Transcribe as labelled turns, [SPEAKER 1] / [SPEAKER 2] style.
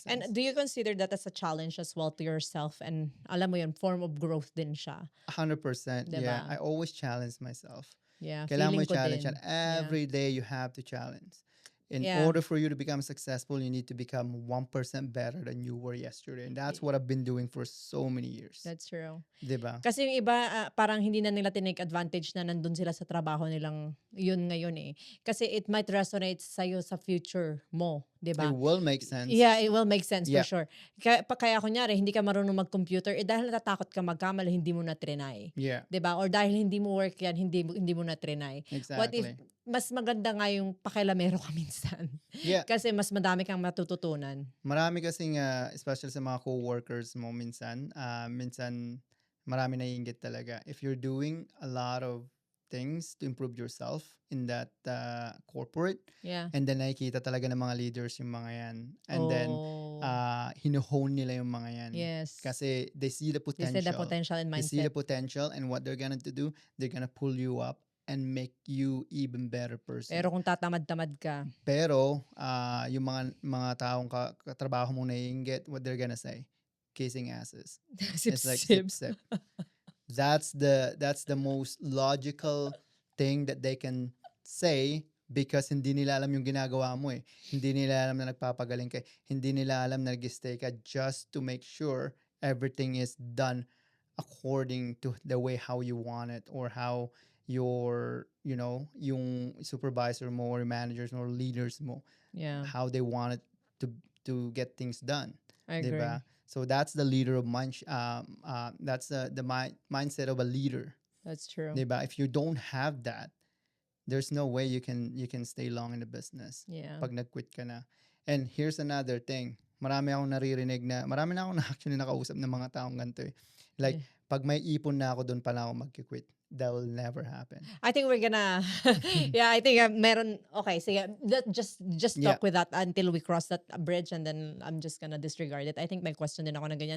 [SPEAKER 1] makes
[SPEAKER 2] And
[SPEAKER 1] sense.
[SPEAKER 2] do you consider that as a challenge as well to yourself? And alam mo yun, form of growth din siya.
[SPEAKER 1] 100%. Yeah,
[SPEAKER 2] Diba?
[SPEAKER 1] I always challenge myself.
[SPEAKER 2] Yeah,
[SPEAKER 1] Kailangan mo
[SPEAKER 2] feeling ko
[SPEAKER 1] i-challenge yan.
[SPEAKER 2] din. Yeah.
[SPEAKER 1] Every day you have to challenge. In
[SPEAKER 2] Yeah.
[SPEAKER 1] order for you to become successful, you need to become 1% better than you were yesterday. And that's what I've been doing for so many years.
[SPEAKER 2] That's true.
[SPEAKER 1] Diba?
[SPEAKER 2] Kasi yung iba, parang hindi na nila tinake advantage na nandun sila sa trabaho nilang yun ngayon eh. Kasi it might resonate sa'yo sa future mo, di
[SPEAKER 1] It
[SPEAKER 2] ba?
[SPEAKER 1] will make sense.
[SPEAKER 2] Yeah, it will make sense for
[SPEAKER 1] Yeah.
[SPEAKER 2] sure. Kaya kunyari, hindi ka marunong mag-computer, dahil natatakot ka magkamali, hindi mo na trinay.
[SPEAKER 1] Yeah,
[SPEAKER 2] Di ba? Or dahil hindi mo work yan, hindi mo na trinay. What if,
[SPEAKER 1] exactly.
[SPEAKER 2] mas maganda nga yung pakilamero ka minsan?
[SPEAKER 1] Yeah.
[SPEAKER 2] Kasi mas madami kang matututunan.
[SPEAKER 1] Marami kasing, especially sa mga co-workers mo minsan marami naiinggit talaga. If you're doing a lot of things to improve yourself in that corporate,
[SPEAKER 2] Yeah.
[SPEAKER 1] and then nakikita talaga ng mga leaders yung mga yan. And then,
[SPEAKER 2] Oh.
[SPEAKER 1] hino-hone nila yung mga yan.
[SPEAKER 2] Yes.
[SPEAKER 1] Kasi they see the
[SPEAKER 2] They
[SPEAKER 1] potential.
[SPEAKER 2] said the potential and
[SPEAKER 1] They see the
[SPEAKER 2] mindset.
[SPEAKER 1] potential, and what they're gonna do, they're gonna pull you up and make you even better person.
[SPEAKER 2] Pero kung tatamad-tamad ka,
[SPEAKER 1] Pero yung mga taong katrabaho mong naiinggit, what they're gonna say? Kissing asses. It's like
[SPEAKER 2] sip-sip.
[SPEAKER 1] sip. That's the most logical thing that they can say, because hindi nila alam yung ginagawa mo eh. Hindi nila alam na nagpapagaling ka. Hindi nila alam na nag-stay ka just to make sure everything is done according to the way how you want it, or how your, yung supervisor mo or managers mo or leaders mo,
[SPEAKER 2] Yeah,
[SPEAKER 1] how they want it to get things done.
[SPEAKER 2] I agree.
[SPEAKER 1] Diba? So that's the leader of that's the mindset of a leader.
[SPEAKER 2] That's true.
[SPEAKER 1] Diba? If you don't have that, there's no way you can stay long in the business.
[SPEAKER 2] Yeah.
[SPEAKER 1] Pag nag-quit ka na. And here's another thing. Marami akong naririnig marami na akong actually nakausap ng mga taong ganito eh. Like, pag may ipon na ako, doon pala ako mag-quit. That will never happen.
[SPEAKER 2] I think we're gonna, yeah, I think meron, okay, sige, just
[SPEAKER 1] Yeah.
[SPEAKER 2] talk with that until we cross that bridge, and then I'm just gonna disregard it. I think may question din ako na ganyan.